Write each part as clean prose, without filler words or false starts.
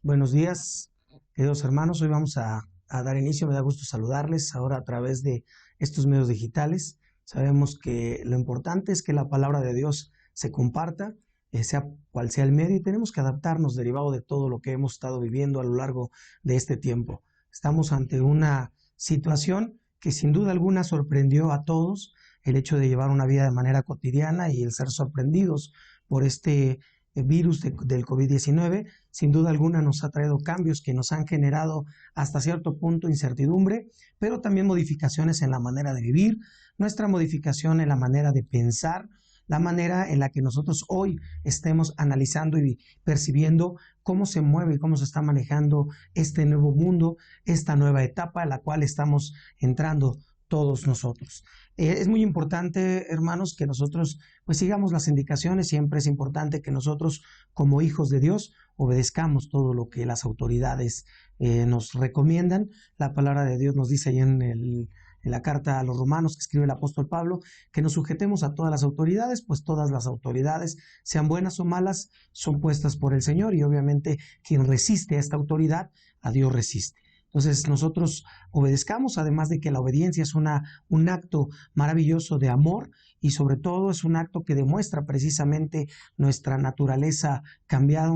Buenos días, queridos hermanos. Hoy vamos a dar inicio. Me da gusto saludarles ahora a través de estos medios digitales. Sabemos que lo importante es que la palabra de Dios se comparta, sea cual sea el medio, y tenemos que adaptarnos derivado de todo lo que hemos estado viviendo a lo largo de este tiempo. Estamos ante una situación que sin duda alguna sorprendió a todos, el hecho de llevar una vida de manera cotidiana y el ser sorprendidos por este virus del COVID-19. Sin duda alguna nos ha traído cambios que nos han generado hasta cierto punto incertidumbre, pero también modificaciones en la manera de vivir, nuestra modificación en la manera de pensar, la manera en la que nosotros hoy estemos analizando y percibiendo cómo se mueve y cómo se está manejando este nuevo mundo, esta nueva etapa a la cual estamos entrando todos nosotros. Es muy importante, hermanos, que nosotros pues sigamos las indicaciones. Siempre es importante que nosotros como hijos de Dios obedezcamos todo lo que las autoridades nos recomiendan. La palabra de Dios nos dice ahí en la carta a los romanos que escribe el apóstol Pablo, que nos sujetemos a todas las autoridades, pues todas las autoridades, sean buenas o malas, son puestas por el Señor, y obviamente quien resiste a esta autoridad, a Dios resiste. Entonces nosotros obedezcamos, además de que la obediencia es un acto maravilloso de amor, y sobre todo es un acto que demuestra precisamente nuestra naturaleza cambiada,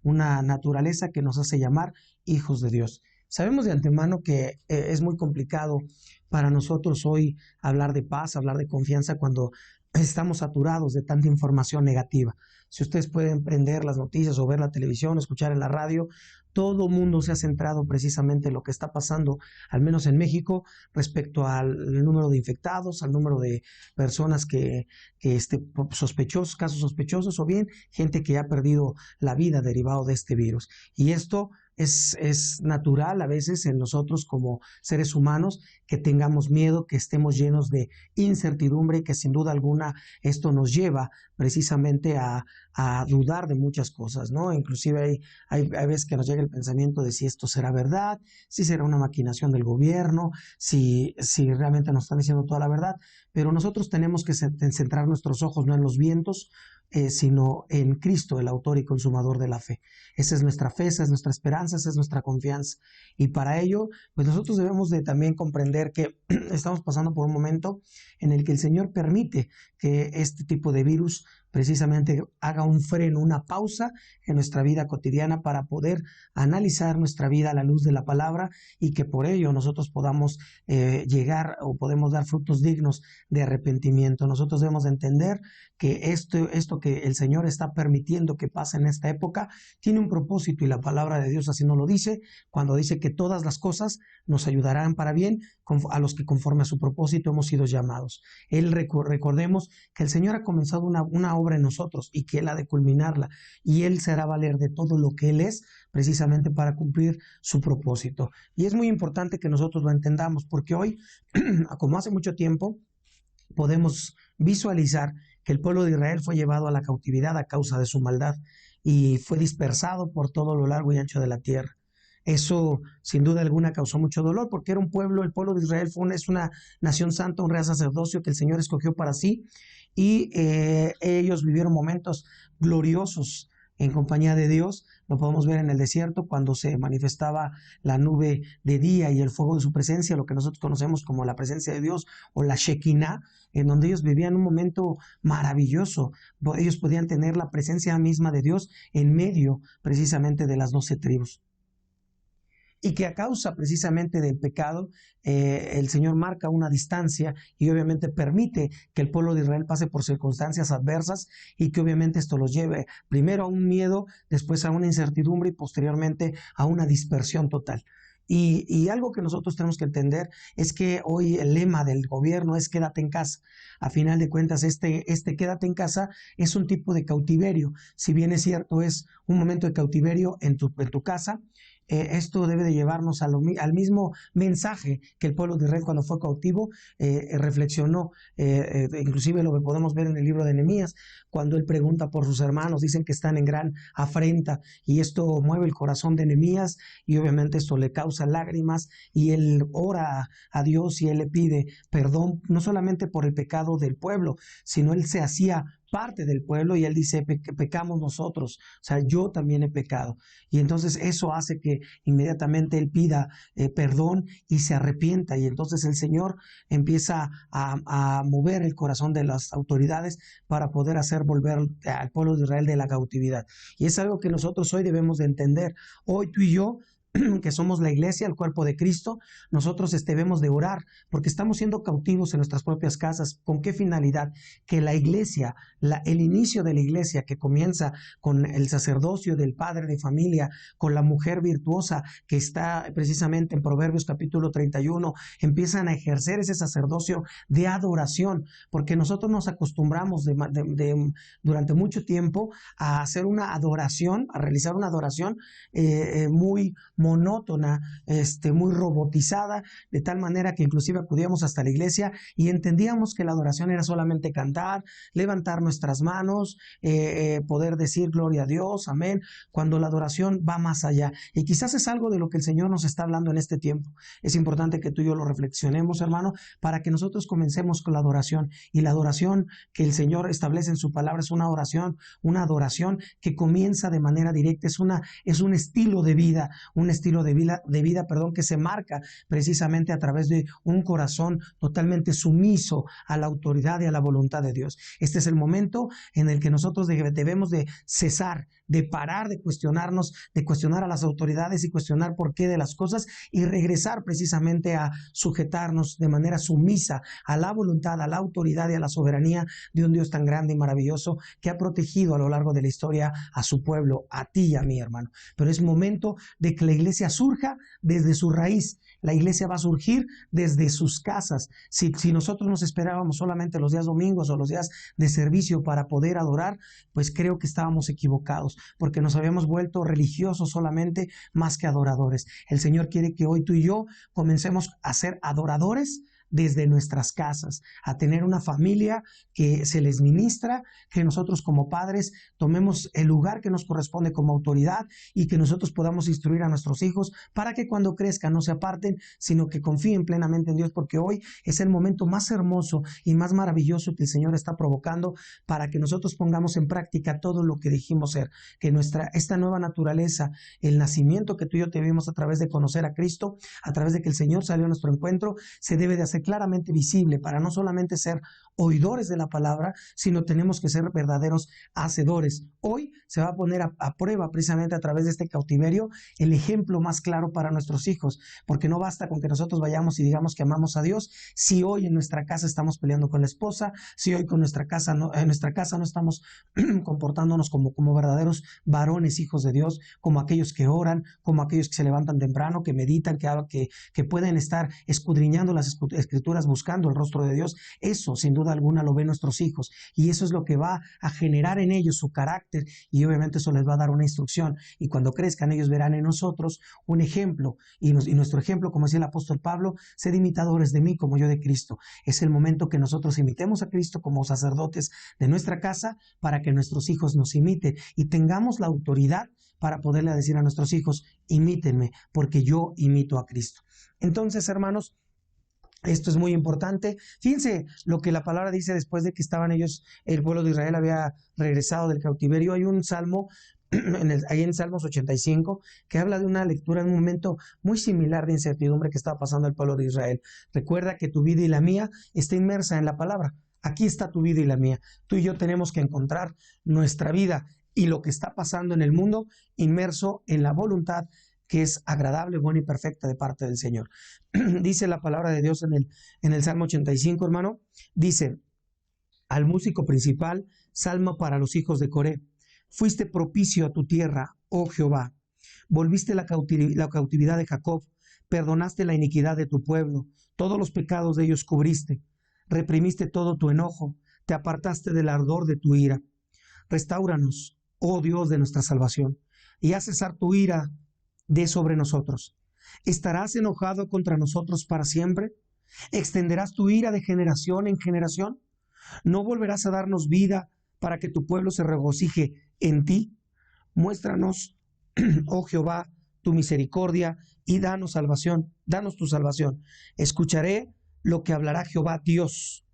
una naturaleza que nos hace llamar hijos de Dios. Sabemos de antemano que es muy complicado para nosotros hoy hablar de paz, hablar de confianza cuando estamos saturados de tanta información negativa. Si ustedes pueden prender las noticias o ver la televisión, escuchar en la radio, todo el mundo se ha centrado precisamente en lo que está pasando, al menos en México, respecto al número de infectados, al número de personas sospechosos, casos sospechosos, o bien gente que ha perdido la vida derivado de este virus. Y esto es natural a veces en nosotros como seres humanos, que tengamos miedo, que estemos llenos de incertidumbre, y que sin duda alguna esto nos lleva precisamente a dudar de muchas cosas, ¿no? Inclusive hay veces que nos llega el pensamiento de si esto será verdad, si será una maquinación del gobierno, si realmente nos están diciendo toda la verdad. Pero nosotros tenemos que centrar nuestros ojos no en los vientos, sino en Cristo, el autor y consumador de la fe. Esa es nuestra fe, esa es nuestra esperanza, esa es nuestra confianza. Y para ello, pues nosotros debemos de también comprender que estamos pasando por un momento en el que el Señor permite que este tipo de virus precisamente haga un freno, una pausa en nuestra vida cotidiana, para poder analizar nuestra vida a la luz de la palabra, y que por ello nosotros podamos llegar o podemos dar frutos dignos de arrepentimiento. Nosotros debemos de entender que esto que el Señor está permitiendo que pase en esta época tiene un propósito, y la palabra de Dios así nos lo dice, cuando dice que todas las cosas nos ayudarán para bien a los que conforme a su propósito hemos sido llamados. Recordemos que el Señor ha comenzado una obra en nosotros, y que Él ha de culminarla, y Él se hará valer de todo lo que Él es precisamente para cumplir su propósito. Y es muy importante que nosotros lo entendamos, porque hoy, como hace mucho tiempo, podemos visualizar que el pueblo de Israel fue llevado a la cautividad a causa de su maldad, y fue dispersado por todo lo largo y ancho de la tierra. Eso sin duda alguna causó mucho dolor, porque era un pueblo, el pueblo de Israel es una nación santa, un real sacerdocio que el Señor escogió para sí, y ellos vivieron momentos gloriosos en compañía de Dios. Lo podemos ver en el desierto, cuando se manifestaba la nube de día y el fuego de su presencia, lo que nosotros conocemos como la presencia de Dios o la Shekinah, en donde ellos vivían un momento maravilloso. Ellos podían tener la presencia misma de Dios en medio precisamente de las 12 tribus. Y que a causa precisamente del pecado, el Señor marca una distancia, y obviamente permite que el pueblo de Israel pase por circunstancias adversas, y que obviamente esto los lleve primero a un miedo, después a una incertidumbre, y posteriormente a una dispersión total. Y algo que nosotros tenemos que entender es que hoy el lema del gobierno es quédate en casa. A final de cuentas, este quédate en casa es un tipo de cautiverio. Si bien es cierto, es un momento de cautiverio en tu casa, esto debe de llevarnos al mismo mensaje que el pueblo de Israel cuando fue cautivo reflexionó. Inclusive lo que podemos ver en el libro de Nehemías, cuando él pregunta por sus hermanos, dicen que están en gran afrenta, y esto mueve el corazón de Nehemías, y obviamente esto le causa lágrimas, y él ora a Dios y él le pide perdón, no solamente por el pecado del pueblo, sino él se hacía parte del pueblo, y él dice, pecamos nosotros, o sea, yo también he pecado. Y entonces eso hace que inmediatamente él pida perdón y se arrepienta, y entonces el Señor empieza a mover el corazón de las autoridades para poder hacer volver al pueblo de Israel de la cautividad. Y es algo que nosotros hoy debemos de entender. Hoy tú y yo, que somos la iglesia, el cuerpo de Cristo, nosotros debemos de orar, porque estamos siendo cautivos en nuestras propias casas. ¿Con qué finalidad? Que la iglesia, el inicio de la iglesia, que comienza con el sacerdocio del padre de familia, con la mujer virtuosa que está precisamente en Proverbios capítulo 31, empiezan a ejercer ese sacerdocio de adoración, porque nosotros nos acostumbramos durante mucho tiempo a hacer una adoración, a realizar una adoración muy monótona, muy robotizada, de tal manera que inclusive acudíamos hasta la iglesia y entendíamos que la adoración era solamente cantar, levantar nuestras manos, poder decir gloria a Dios, amén, cuando la adoración va más allá. Y quizás es algo de lo que el Señor nos está hablando en este tiempo. Es importante que tú y yo lo reflexionemos, hermano, para que nosotros comencemos con la adoración. Y la adoración que el Señor establece en su palabra es una adoración que comienza de manera directa, es un estilo de vida, que se marca precisamente a través de un corazón totalmente sumiso a la autoridad y a la voluntad de Dios. Este es el momento en el que nosotros debemos de cesar, de parar de cuestionarnos, de cuestionar a las autoridades y cuestionar por qué de las cosas, y regresar precisamente a sujetarnos de manera sumisa a la voluntad, a la autoridad y a la soberanía de un Dios tan grande y maravilloso que ha protegido a lo largo de la historia a su pueblo, a ti y a mí, hermano. Pero es momento de que la iglesia surja desde su raíz. La iglesia va a surgir desde sus casas. Si nosotros nos esperábamos solamente los días domingos o los días de servicio para poder adorar, pues creo que estábamos equivocados, porque nos habíamos vuelto religiosos solamente más que adoradores. El Señor quiere que hoy tú y yo comencemos a ser adoradores desde nuestras casas, a tener una familia que se les ministra, que nosotros como padres tomemos el lugar que nos corresponde como autoridad y que nosotros podamos instruir a nuestros hijos para que cuando crezcan no se aparten, sino que confíen plenamente en Dios, porque hoy es el momento más hermoso y más maravilloso que el Señor está provocando para que nosotros pongamos en práctica todo lo que dijimos ser, que esta nueva naturaleza, el nacimiento que tú y yo tuvimos a través de conocer a Cristo, a través de que el Señor salió a nuestro encuentro, se debe de hacer claramente visible para no solamente ser oidores de la palabra, sino tenemos que ser verdaderos hacedores. Hoy se va a poner a prueba precisamente a través de este cautiverio el ejemplo más claro para nuestros hijos, porque no basta con que nosotros vayamos y digamos que amamos a Dios si hoy en nuestra casa estamos peleando con la esposa, si hoy en nuestra casa no estamos comportándonos como verdaderos varones, hijos de Dios, como aquellos que oran, como aquellos que se levantan temprano, que meditan, que pueden estar escudriñando las escrituras, buscando el rostro de Dios. Eso sin duda alguna lo ven nuestros hijos, y eso es lo que va a generar en ellos su carácter, y obviamente eso les va a dar una instrucción, y cuando crezcan ellos verán en nosotros un ejemplo, y nuestro ejemplo, como decía el apóstol Pablo, sed imitadores de mí como yo de Cristo. Es el momento que nosotros imitemos a Cristo como sacerdotes de nuestra casa, para que nuestros hijos nos imiten y tengamos la autoridad para poderle decir a nuestros hijos: imítenme porque yo imito a Cristo. Entonces, hermanos, esto es muy importante. Fíjense lo que la palabra dice después de que estaban ellos, el pueblo de Israel había regresado del cautiverio. Hay un salmo, ahí en Salmos 85, que habla de una lectura en un momento muy similar de incertidumbre que estaba pasando el pueblo de Israel. Recuerda que tu vida y la mía está inmersa en la palabra. Aquí está tu vida y la mía. Tú y yo tenemos que encontrar nuestra vida y lo que está pasando en el mundo inmerso en la voluntad que es agradable, buena y perfecta de parte del Señor. Dice la palabra de Dios en el Salmo 85, hermano, dice: al músico principal, salmo para los hijos de Coré. Fuiste propicio a tu tierra, oh Jehová. Volviste la cautividad de Jacob, perdonaste la iniquidad de tu pueblo, todos los pecados de ellos cubriste, reprimiste todo tu enojo, te apartaste del ardor de tu ira. Restáuranos, oh Dios de nuestra salvación, y haz cesar tu ira de sobre nosotros. ¿Estarás enojado contra nosotros para siempre? ¿Extenderás tu ira de generación en generación? ¿No volverás a darnos vida para que tu pueblo se regocije en ti? Muéstranos, oh Jehová, tu misericordia y danos salvación, danos tu salvación. Escucharé lo que hablará Jehová Dios,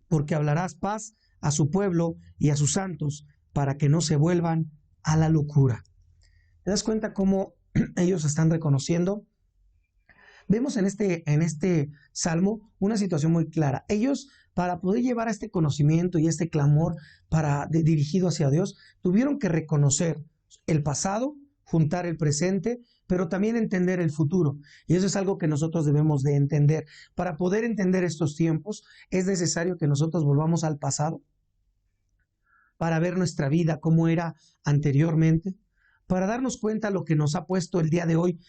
porque hablarás paz a su pueblo y a sus santos para que no se vuelvan a la locura. ¿Te das cuenta cómo ellos están reconociendo? Vemos en este salmo una situación muy clara. Ellos, para poder llevar a este conocimiento y este clamor dirigido hacia Dios, tuvieron que reconocer el pasado, juntar el presente, pero también entender el futuro. Y eso es algo que nosotros debemos de entender. Para poder entender estos tiempos, es necesario que nosotros volvamos al pasado para ver nuestra vida como era anteriormente, para darnos cuenta lo que nos ha puesto el día de hoy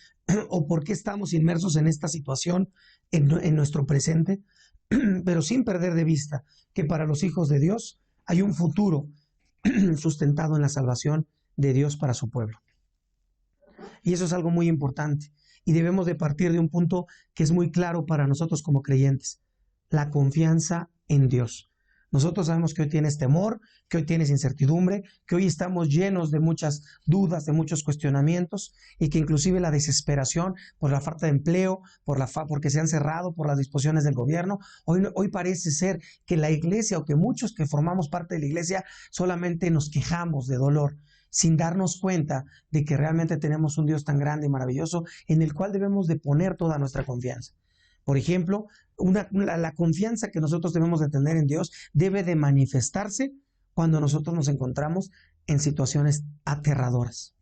o por qué estamos inmersos en esta situación en nuestro presente, pero sin perder de vista que para los hijos de Dios hay un futuro sustentado en la salvación de Dios para su pueblo. Y eso es algo muy importante y debemos de partir de un punto que es muy claro para nosotros como creyentes: la confianza en Dios. Nosotros sabemos que hoy tienes temor, que hoy tienes incertidumbre, que hoy estamos llenos de muchas dudas, de muchos cuestionamientos y que inclusive la desesperación por la falta de empleo, porque se han cerrado, por las disposiciones del gobierno. Hoy parece ser que la iglesia o que muchos que formamos parte de la iglesia solamente nos quejamos de dolor, sin darnos cuenta de que realmente tenemos un Dios tan grande y maravilloso en el cual debemos de poner toda nuestra confianza. Por ejemplo, la confianza que nosotros debemos de tener en Dios debe de manifestarse cuando nosotros nos encontramos en situaciones aterradoras.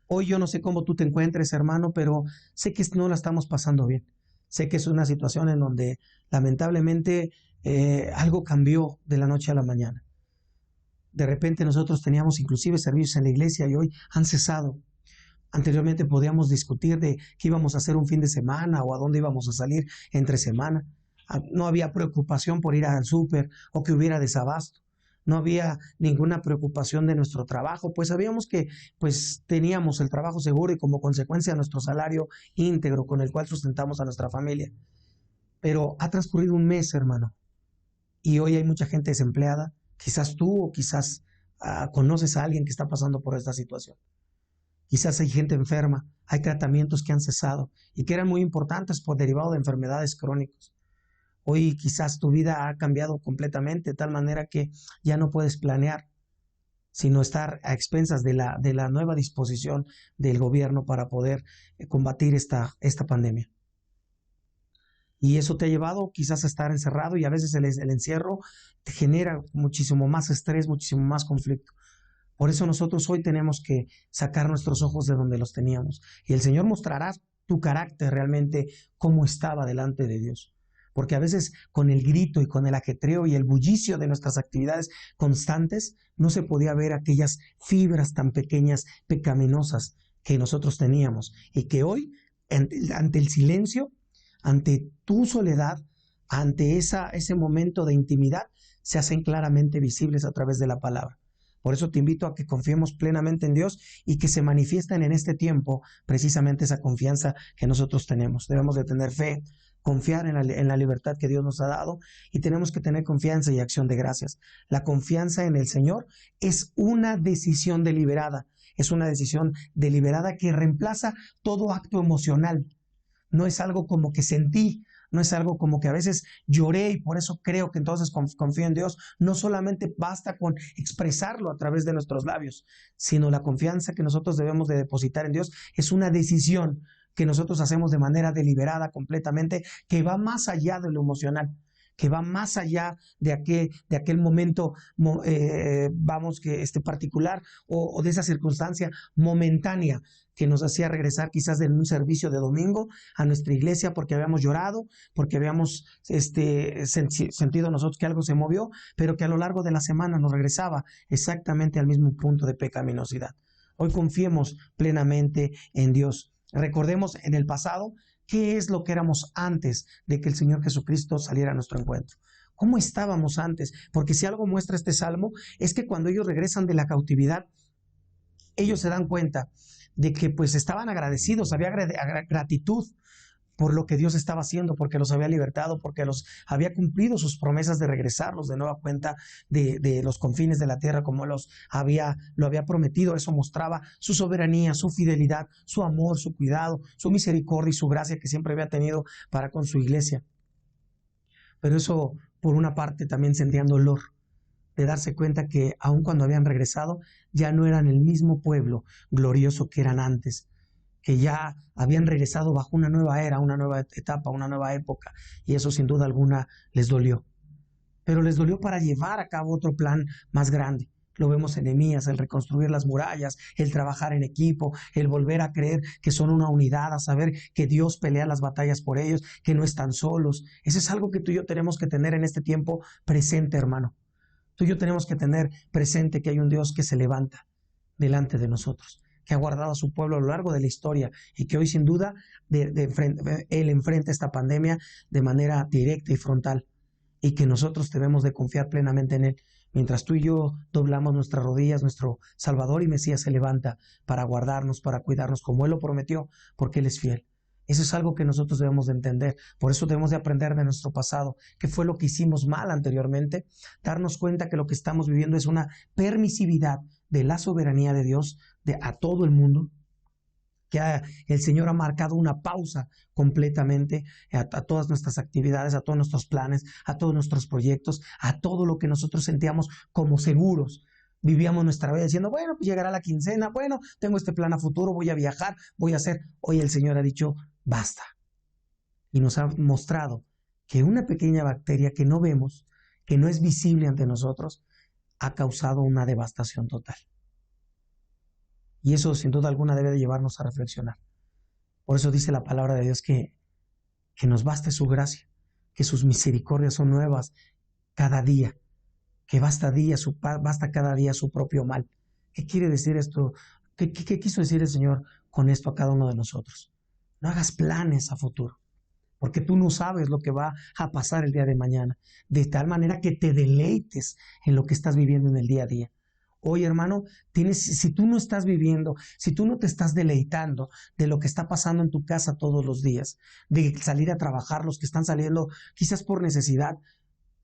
Hoy yo no sé cómo tú te encuentres, hermano, pero sé que no la estamos pasando bien. Sé que es una situación en donde lamentablemente algo cambió de la noche a la mañana. De repente nosotros teníamos inclusive servicios en la iglesia y hoy han cesado. Anteriormente podíamos discutir de qué íbamos a hacer un fin de semana o a dónde íbamos a salir entre semana. No había preocupación por ir al súper o que hubiera desabasto. No había ninguna preocupación de nuestro trabajo, pues sabíamos que teníamos el trabajo seguro y como consecuencia nuestro salario íntegro con el cual sustentamos a nuestra familia. Pero ha transcurrido un mes, hermano, y hoy hay mucha gente desempleada. Quizás tú o quizás conoces a alguien que está pasando por esta situación. Quizás hay gente enferma, hay tratamientos que han cesado y que eran muy importantes por derivado de enfermedades crónicas. Hoy quizás tu vida ha cambiado completamente de tal manera que ya no puedes planear, sino estar a expensas de la nueva disposición del gobierno para poder combatir esta pandemia. Y eso te ha llevado quizás a estar encerrado y a veces el encierro te genera muchísimo más estrés, muchísimo más conflicto. Por eso nosotros hoy tenemos que sacar nuestros ojos de donde los teníamos. Y el Señor mostrará tu carácter realmente cómo estaba delante de Dios. Porque a veces con el grito y con el ajetreo y el bullicio de nuestras actividades constantes no se podía ver aquellas fibras tan pequeñas, pecaminosas que nosotros teníamos. Y que hoy, ante el silencio, ante tu soledad, ante ese momento de intimidad, se hacen claramente visibles a través de la palabra. Por eso te invito a que confiemos plenamente en Dios y que se manifiesten en este tiempo precisamente esa confianza que nosotros tenemos. Debemos de tener fe, confiar en la libertad que Dios nos ha dado y tenemos que tener confianza y acción de gracias. La confianza en el Señor es una decisión deliberada, que reemplaza todo acto emocional. No es algo como que sentí, no es algo como que a veces lloré y por eso creo que entonces confío en Dios. No solamente basta con expresarlo a través de nuestros labios, sino la confianza que nosotros debemos de depositar en Dios es una decisión que nosotros hacemos de manera deliberada completamente, que va más allá de lo emocional, que va más allá de aquel momento, particular o de esa circunstancia momentánea que nos hacía regresar quizás de un servicio de domingo a nuestra iglesia porque habíamos llorado, porque habíamos sentido nosotros que algo se movió, pero que a lo largo de la semana nos regresaba exactamente al mismo punto de pecaminosidad. Hoy confiemos plenamente en Dios. Recordemos en el pasado qué es lo que éramos antes de que el Señor Jesucristo saliera a nuestro encuentro. ¿Cómo estábamos antes? Porque si algo muestra este salmo es que cuando ellos regresan de la cautividad, ellos se dan cuenta de que estaban agradecidos, había gratitud por lo que Dios estaba haciendo, porque los había libertado, porque los había cumplido sus promesas de regresarlos de nueva cuenta de los confines de la tierra como lo había prometido. Eso mostraba su soberanía, su fidelidad, su amor, su cuidado, su misericordia y su gracia que siempre había tenido para con su iglesia. Pero eso por una parte también sentían dolor de darse cuenta que aun cuando habían regresado, ya no eran el mismo pueblo glorioso que eran antes, que ya habían regresado bajo una nueva era, una nueva etapa, una nueva época, y eso sin duda alguna les dolió. Pero les dolió para llevar a cabo otro plan más grande. Lo vemos en Nehemías, el reconstruir las murallas, el trabajar en equipo, el volver a creer que son una unidad, a saber que Dios pelea las batallas por ellos, que no están solos. Eso es algo que tú y yo tenemos que tener en este tiempo presente, hermano. Tú y yo tenemos que tener presente que hay un Dios que se levanta delante de nosotros, que ha guardado a su pueblo a lo largo de la historia y que hoy sin duda Él enfrenta esta pandemia de manera directa y frontal, y que nosotros debemos de confiar plenamente en Él. Mientras tú y yo doblamos nuestras rodillas, nuestro Salvador y Mesías se levanta para guardarnos, para cuidarnos, como Él lo prometió, porque Él es fiel. Eso es algo que nosotros debemos de entender. Por eso debemos de aprender de nuestro pasado, qué fue lo que hicimos mal anteriormente, darnos cuenta que lo que estamos viviendo es una permisividad de la soberanía de Dios a todo el mundo, que el Señor ha marcado una pausa completamente a todas nuestras actividades, a todos nuestros planes, a todos nuestros proyectos, a todo lo que nosotros sentíamos como seguros. Vivíamos nuestra vida diciendo, bueno, pues llegará la quincena, bueno, tengo este plan a futuro, voy a viajar, voy a hacer. Hoy el Señor ha dicho, basta. Y nos ha mostrado que una pequeña bacteria que no vemos, que no es visible ante nosotros, ha causado una devastación total. Y eso sin duda alguna debe de llevarnos a reflexionar. Por eso dice la palabra de Dios que nos baste su gracia, que sus misericordias son nuevas cada día, que basta cada día su propio mal. ¿Qué quiere decir esto? ¿Qué quiso decir el Señor con esto a cada uno de nosotros? No hagas planes a futuro, porque tú no sabes lo que va a pasar el día de mañana, de tal manera que te deleites en lo que estás viviendo en el día a día. Oye, hermano, si tú no estás viviendo, si tú no te estás deleitando de lo que está pasando en tu casa todos los días, de salir a trabajar, los que están saliendo quizás por necesidad,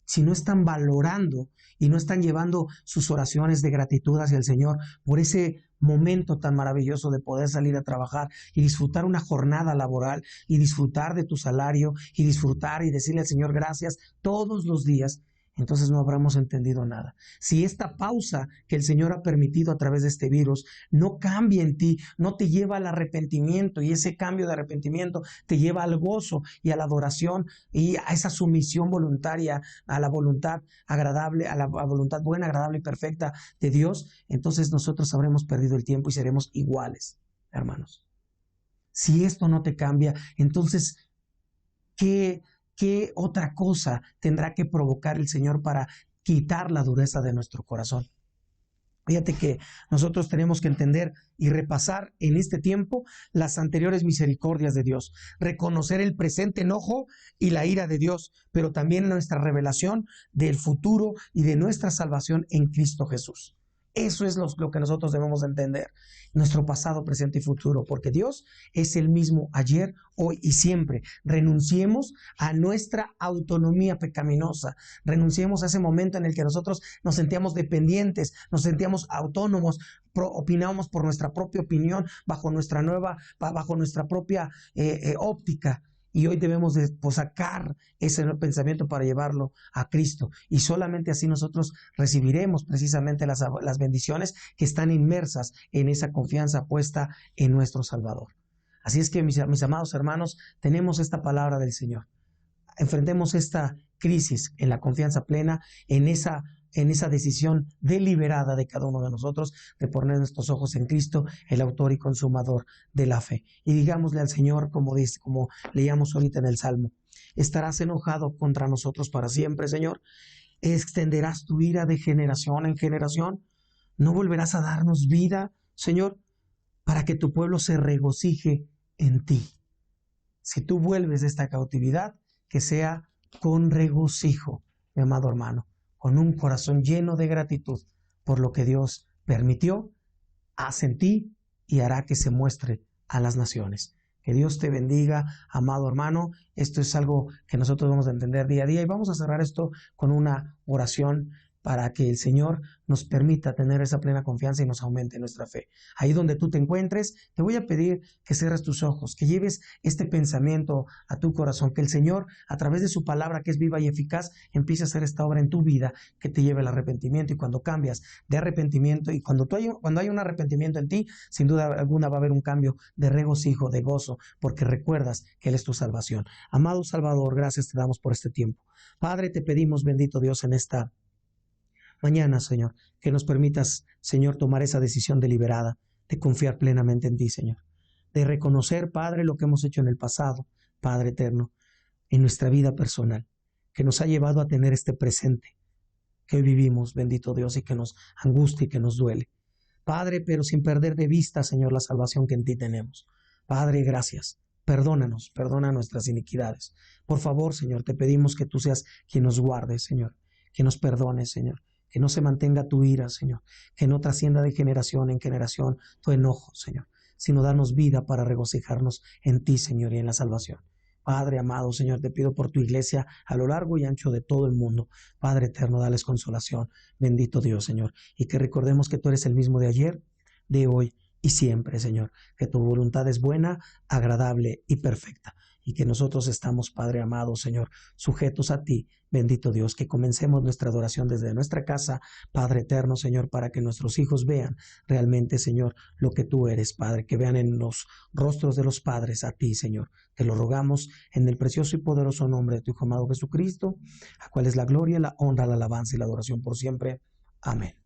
si no están valorando y no están llevando sus oraciones de gratitud hacia el Señor por ese momento tan maravilloso de poder salir a trabajar y disfrutar una jornada laboral y disfrutar de tu salario y disfrutar y decirle al Señor gracias todos los días, entonces no habremos entendido nada. Si esta pausa que el Señor ha permitido a través de este virus no cambia en ti, no te lleva al arrepentimiento, y ese cambio de arrepentimiento te lleva al gozo y a la adoración y a esa sumisión voluntaria a la voluntad agradable, a la voluntad buena, agradable y perfecta de Dios, entonces nosotros habremos perdido el tiempo y seremos iguales, hermanos. Si esto no te cambia, entonces, ¿qué otra cosa tendrá que provocar el Señor para quitar la dureza de nuestro corazón? Fíjate que nosotros tenemos que entender y repasar en este tiempo las anteriores misericordias de Dios, reconocer el presente enojo y la ira de Dios, pero también nuestra revelación del futuro y de nuestra salvación en Cristo Jesús. Eso es lo que nosotros debemos entender, nuestro pasado, presente y futuro, porque Dios es el mismo ayer, hoy y siempre. Renunciemos a nuestra autonomía pecaminosa, renunciemos a ese momento en el que nosotros nos sentíamos dependientes, nos sentíamos autónomos, opinábamos por nuestra propia opinión, bajo nuestra propia óptica. Y hoy debemos de sacar ese pensamiento para llevarlo a Cristo. Y solamente así nosotros recibiremos precisamente las bendiciones que están inmersas en esa confianza puesta en nuestro Salvador. Así es que, mis amados hermanos, tenemos esta palabra del Señor. Enfrentemos esta crisis en la confianza plena, en esa decisión deliberada de cada uno de nosotros de poner nuestros ojos en Cristo, el autor y consumador de la fe. Y digámosle al Señor, como leíamos ahorita en el Salmo: ¿estarás enojado contra nosotros para siempre, Señor? ¿Extenderás tu ira de generación en generación? ¿No volverás a darnos vida, Señor, para que tu pueblo se regocije en ti? Si tú vuelves de esta cautividad, que sea con regocijo, mi amado hermano, con un corazón lleno de gratitud por lo que Dios permitió, hace en ti y hará que se muestre a las naciones. Que Dios te bendiga, amado hermano. Esto es algo que nosotros debemos de entender día a día, y vamos a cerrar esto con una oración para que el Señor nos permita tener esa plena confianza y nos aumente nuestra fe. Ahí donde tú te encuentres, te voy a pedir que cierres tus ojos, que lleves este pensamiento a tu corazón, que el Señor, a través de su palabra que es viva y eficaz, empiece a hacer esta obra en tu vida que te lleve al arrepentimiento. Y cuando cambias de arrepentimiento y cuando hay un arrepentimiento en ti, sin duda alguna va a haber un cambio de regocijo, de gozo, porque recuerdas que Él es tu salvación. Amado Salvador, gracias te damos por este tiempo. Padre, te pedimos, bendito Dios, en esta mañana, Señor, que nos permitas, Señor, tomar esa decisión deliberada de confiar plenamente en ti, Señor, de reconocer, Padre, lo que hemos hecho en el pasado, Padre eterno, en nuestra vida personal, que nos ha llevado a tener este presente que hoy vivimos, bendito Dios, y que nos angustia y que nos duele. Padre, pero sin perder de vista, Señor, la salvación que en ti tenemos. Padre, gracias. Perdónanos, perdona nuestras iniquidades. Por favor, Señor, te pedimos que tú seas quien nos guarde, Señor, que nos perdone, Señor, que no se mantenga tu ira, Señor, que no trascienda de generación en generación tu enojo, Señor, sino danos vida para regocijarnos en ti, Señor, y en la salvación. Padre amado, Señor, te pido por tu iglesia a lo largo y ancho de todo el mundo. Padre eterno, dales consolación. Bendito Dios, Señor, y que recordemos que tú eres el mismo de ayer, de hoy y siempre, Señor, que tu voluntad es buena, agradable y perfecta, y que nosotros estamos, Padre amado, Señor, sujetos a ti, bendito Dios, que comencemos nuestra adoración desde nuestra casa, Padre eterno, Señor, para que nuestros hijos vean realmente, Señor, lo que tú eres, Padre, que vean en los rostros de los padres a ti, Señor. Te lo rogamos en el precioso y poderoso nombre de tu Hijo amado Jesucristo, a cual es la gloria, la honra, la alabanza y la adoración por siempre. Amén.